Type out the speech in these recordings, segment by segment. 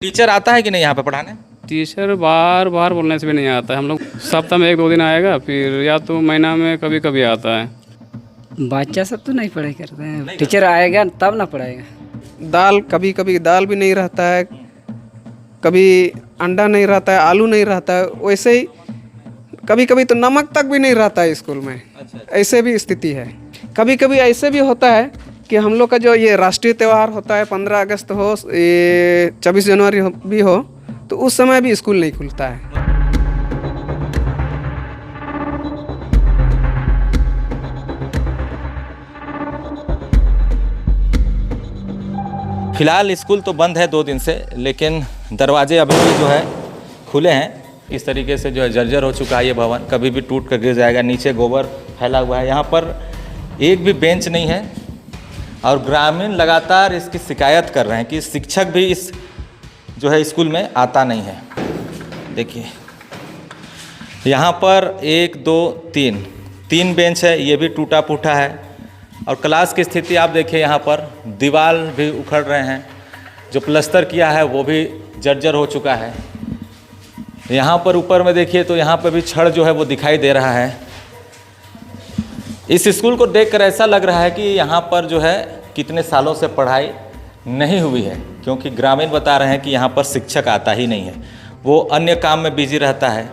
Teacher आता है कि नहीं यहाँ पे पढ़ाने? टीचर बार बार बोलने से भी नहीं आता है। हम लोग सप्ताह में 1-2 दिन आएगा, फिर या तो महीना में कभी कभी आता है। बच्चा सब तो नहीं पढ़ाई करते हैं, टीचर आएगा तब ना पढ़ाएगा। दाल कभी कभी दाल भी नहीं रहता है, कभी अंडा नहीं रहता है, आलू नहीं रहता है, वैसे ही कभी कभी तो नमक तक भी नहीं रहता है स्कूल में। ऐसे भी स्थिति है। कभी कभी ऐसे भी होता है कि हम लोग का जो ये राष्ट्रीय त्यौहार होता है, 15 अगस्त हो, ये 26 जनवरी भी हो, तो उस समय भी स्कूल नहीं खुलता है। फिलहाल स्कूल तो बंद है 2 दिन से, लेकिन दरवाजे अभी भी जो है खुले हैं। इस तरीके से जो है जर्जर हो चुका है ये भवन, कभी भी टूट कर गिर जाएगा। नीचे गोबर फैला हुआ है, यहाँ पर एक भी बेंच नहीं है और ग्रामीण लगातार इसकी शिकायत कर रहे हैं कि शिक्षक भी इस जो है स्कूल में आता नहीं है। देखिए यहाँ पर 1 2 3 बेंच है, ये भी टूटा फूटा है। और क्लास की स्थिति आप देखिए, यहाँ पर दीवार भी उखड़ रहे हैं, जो प्लास्टर किया है वो भी जर्जर हो चुका है। यहाँ पर ऊपर में देखिए तो यहाँ पर भी छड़ जो है वो दिखाई दे रहा है। इस स्कूल को देखकर ऐसा लग रहा है कि यहाँ पर जो है कितने सालों से पढ़ाई नहीं हुई है, क्योंकि ग्रामीण बता रहे हैं कि यहाँ पर शिक्षक आता ही नहीं है, वो अन्य काम में बिजी रहता है।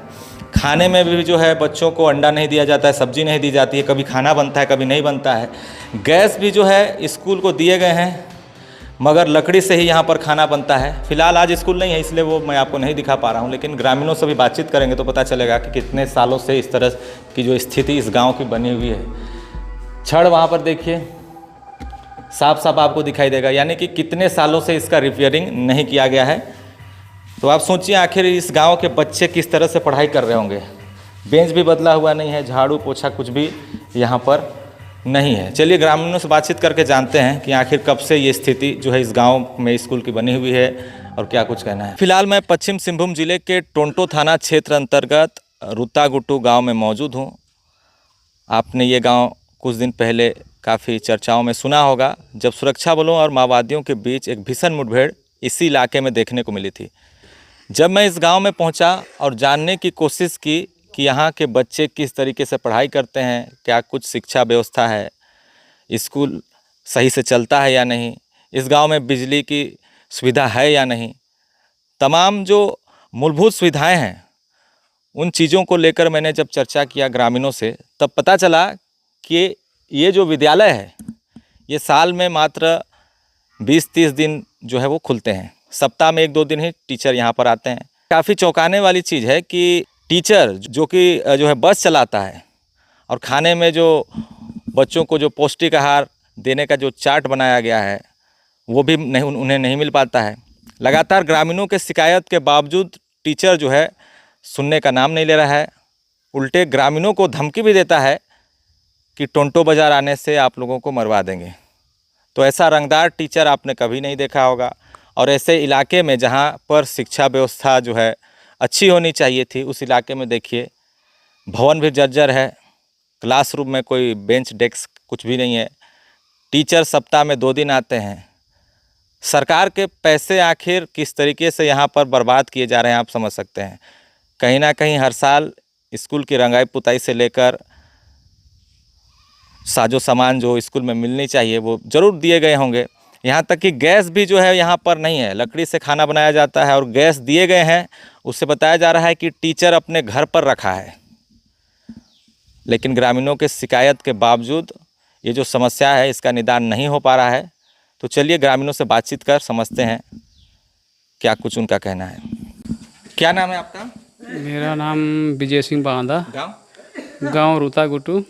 खाने में भी जो है बच्चों को अंडा नहीं दिया जाता है, सब्जी नहीं दी जाती है, कभी खाना बनता है कभी नहीं बनता है। गैस भी जो है स्कूल को दिए गए हैं, मगर लकड़ी से ही यहाँ पर खाना बनता है। फिलहाल आज स्कूल नहीं है, इसलिए वो मैं आपको नहीं दिखा पा रहा हूँ, लेकिन ग्रामीणों से भी बातचीत करेंगे तो पता चलेगा कि कितने सालों से इस तरह की जो स्थिति इस गांव की बनी हुई है। छड़ वहाँ पर देखिए साफ साफ आपको दिखाई देगा, यानी कि कितने सालों से इसका रिपेयरिंग नहीं किया गया है। तो आप सोचिए आखिर इस गांव के बच्चे किस तरह से पढ़ाई कर रहे होंगे। बेंच भी बदला हुआ नहीं है, झाड़ू पोछा कुछ भी यहाँ पर नहीं है। चलिए ग्रामीणों से बातचीत करके जानते हैं कि आखिर कब से ये स्थिति जो है इस गांव में स्कूल की बनी हुई है और क्या कुछ कहना है। फिलहाल मैं पश्चिम सिंहभूम जिले के टोंटो थाना क्षेत्र अंतर्गत रुतागुट्टू गांव में मौजूद हूं। आपने ये गांव कुछ दिन पहले काफ़ी चर्चाओं में सुना होगा, जब सुरक्षा बलों और माओवादियों के बीच एक भीषण मुठभेड़ इसी इलाके में देखने को मिली थी। जब मैं इस गांव में पहुंचा और जानने की कोशिश की कि यहाँ के बच्चे किस तरीके से पढ़ाई करते हैं, क्या कुछ शिक्षा व्यवस्था है, स्कूल सही से चलता है या नहीं, इस गांव में बिजली की सुविधा है या नहीं, तमाम जो मूलभूत सुविधाएं हैं उन चीज़ों को लेकर मैंने जब चर्चा किया ग्रामीणों से, तब पता चला कि ये जो विद्यालय है ये साल में मात्र 20-30 दिन जो है वो खुलते हैं। सप्ताह में 1-2 दिन ही टीचर यहाँ पर आते हैं। काफ़ी चौंकाने वाली चीज़ है कि टीचर जो कि जो है बस चलाता है और खाने में जो बच्चों को जो पौष्टिक आहार देने का जो चार्ट बनाया गया है वो भी नहीं उन्हें नहीं मिल पाता है। लगातार ग्रामीणों के शिकायत के बावजूद टीचर जो है सुनने का नाम नहीं ले रहा है, उल्टे ग्रामीणों को धमकी भी देता है कि टोंटो बाज़ार आने से आप लोगों को मरवा देंगे। तो ऐसा रंगदार टीचर आपने कभी नहीं देखा होगा। और ऐसे इलाके में जहाँ पर शिक्षा व्यवस्था जो है अच्छी होनी चाहिए थी, उस इलाके में देखिए भवन भी जर्जर है, क्लासरूम में कोई बेंच डेस्क कुछ भी नहीं है। टीचर सप्ताह में 2 दिन आते हैं। सरकार के पैसे आखिर किस तरीके से यहाँ पर बर्बाद किए जा रहे हैं आप समझ सकते हैं। कहीं ना कहीं हर साल स्कूल की रंगाई पुताई से लेकर साजो सामान जो स्कूल में मिलनी चाहिए वो ज़रूर दिए गए होंगे। यहाँ तक कि गैस भी जो है यहाँ पर नहीं है, लकड़ी से खाना बनाया जाता है और गैस दिए गए हैं, उससे बताया जा रहा है कि टीचर अपने घर पर रखा है। लेकिन ग्रामीणों के शिकायत के बावजूद ये जो समस्या है इसका निदान नहीं हो पा रहा है। तो चलिए ग्रामीणों से बातचीत कर समझते हैं क्या कुछ उनका कहना है। क्या नाम है आपका? मेरा नाम विजय सिंह बांदा, गाँव? गांव रुतागुट्टू।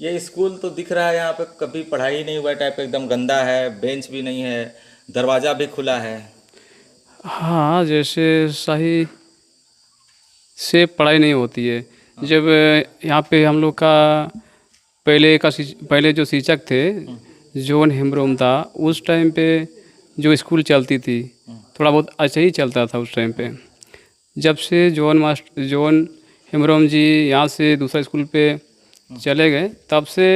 ये स्कूल तो दिख रहा है यहाँ पे कभी पढ़ाई नहीं हुआ टाइप, एकदम गंदा है, बेंच भी नहीं है, दरवाज़ा भी खुला है। हाँ, जैसे सही से पढ़ाई नहीं होती है। जब यहाँ पे हम लोग का पहले जो शिक्षक थे जॉन हेम्ब्रोम था, उस टाइम पे जो स्कूल चलती थी थोड़ा बहुत अच्छा ही चलता था उस टाइम पे। जब से जॉन हेम्ब्रोम जी यहाँ से दूसरा स्कूल पे चले गए, तब से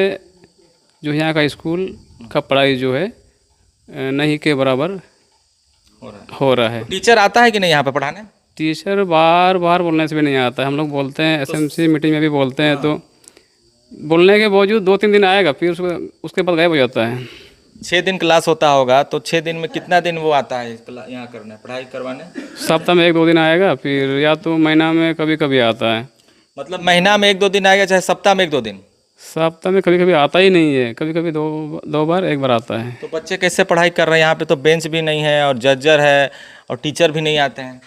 जो यहाँ का स्कूल का पढ़ाई जो है नहीं के बराबर हो रहा है। टीचर आता है कि नहीं यहाँ पे पढ़ाने? टीचर बार बार बोलने से भी नहीं आता है। हम लोग बोलते हैं, एसएमसी मीटिंग में भी बोलते हैं, तो बोलने के बावजूद 2-3 दिन आएगा, फिर उसके बाद गायब हो जाता है। 6 दिन क्लास होता होगा, तो 6 दिन में कितना दिन वो आता है यहाँ करने, पढ़ाई करवाने? सप्ताह में 1-2 दिन आएगा, फिर या तो महीना में कभी कभी आता है। मतलब महीना में 1-2 दिन आएगा, चाहे सप्ताह में 1-2 दिन? सप्ताह में कभी कभी आता ही नहीं है, कभी कभी दो बार, एक बार आता है। तो बच्चे कैसे पढ़ाई कर रहे हैं? यहाँ पे तो बेंच भी नहीं है और जर्जर है और टीचर भी नहीं आते हैं।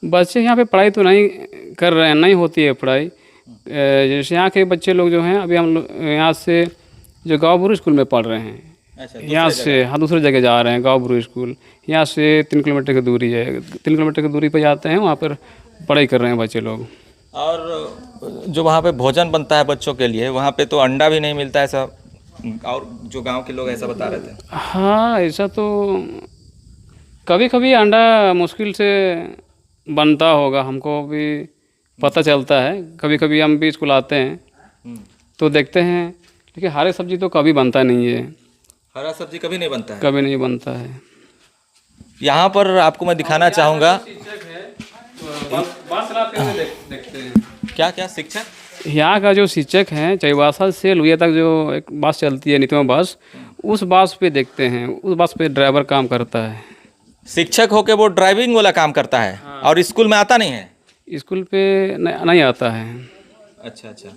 बच्चे यहाँ पे पढ़ाई तो नहीं कर रहे हैं, नहीं होती है पढ़ाई। जैसे यहाँ के बच्चे लोग जो हैं, अभी हम लोग यहाँ से जो गाँव बुरु स्कूल में पढ़ रहे हैं, अच्छा, यहाँ से हाँ दूसरी जगह जा रहे हैं। गाँव बुरु स्कूल यहाँ से 3 किलोमीटर की दूरी है, 3 किलोमीटर की दूरी पर जाते हैं, वहाँ पर पढ़ाई कर रहे हैं बच्चे लोग। और जो वहाँ पे भोजन बनता है बच्चों के लिए, वहाँ पे तो अंडा भी नहीं मिलता है, ऐसा और जो गांव के लोग ऐसा बता रहे थे। हाँ, ऐसा तो कभी कभी अंडा मुश्किल से बनता होगा, हमको भी पता चलता है। कभी कभी हम भी स्कूल आते हैं तो देखते हैं, लेकिन हरी सब्जी तो कभी बनता नहीं है। हरा सब्जी कभी नहीं बनता है? कभी नहीं बनता है। यहाँ पर आपको मैं दिखाना चाहूँगा। देखते हैं क्या क्या शिक्षक? यहाँ का जो शिक्षक हैं, चैवासा से लुहिया तक जो एक बस चलती है, नितमा बस, उस बस पे देखते हैं। उस बस पे ड्राइवर काम करता है। शिक्षक होके वो ड्राइविंग वाला काम करता है। हाँ। और स्कूल में आता नहीं है? स्कूल पे नहीं आता है। अच्छा अच्छा,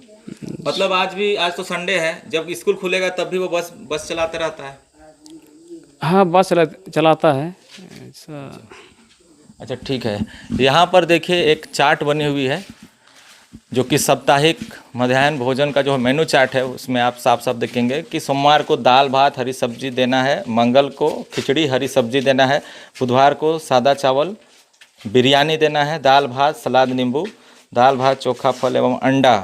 मतलब आज तो संडे है, जब स्कूल खुलेगा तब भी वो बस चलाते रहता है? हाँ, बस चलाता है ऐसा। अच्छा ठीक है। यहाँ पर देखिए एक चार्ट बनी हुई है, जो कि साप्ताहिक मध्याह्न भोजन का जो मेनू चार्ट है, उसमें आप साफ साफ देखेंगे कि सोमवार को दाल भात हरी सब्जी देना है, मंगल को खिचड़ी हरी सब्जी देना है, बुधवार को सादा चावल बिरयानी देना है, दाल भात सलाद नींबू, दाल भात चोखा फल एवं अंडा।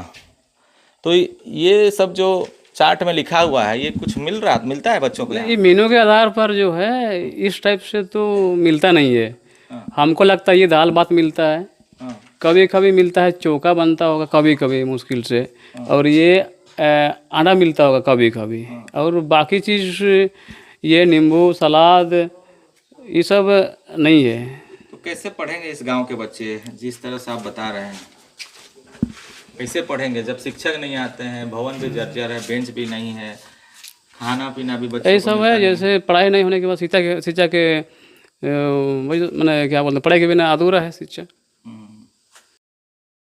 तो ये सब जो चार्ट में लिखा हुआ है, ये कुछ मिलता है बच्चों को? ये मेनू के आधार पर जो है, इस टाइप से तो मिलता नहीं है। हमको लगता है ये दाल भात मिलता है, कभी कभी मिलता है चोखा बनता होगा, कभी कभी मुश्किल से, और ये अंडा मिलता होगा कभी कभी, और बाकी चीज़ ये नींबू सलाद ये सब नहीं है। तो कैसे पढ़ेंगे इस गांव के बच्चे, जिस तरह से आप बता रहे हैं? कैसे पढ़ेंगे जब शिक्षक नहीं आते हैं, भवन भी जर्जर है, बेंच भी नहीं है, खाना पीना भी बच्चे यही सब है। जैसे पढ़ाई नहीं होने के बाद शिक्षा के मैंने क्या बोलते हैं, पढ़ाई के बिना अधूरा है शिक्षा।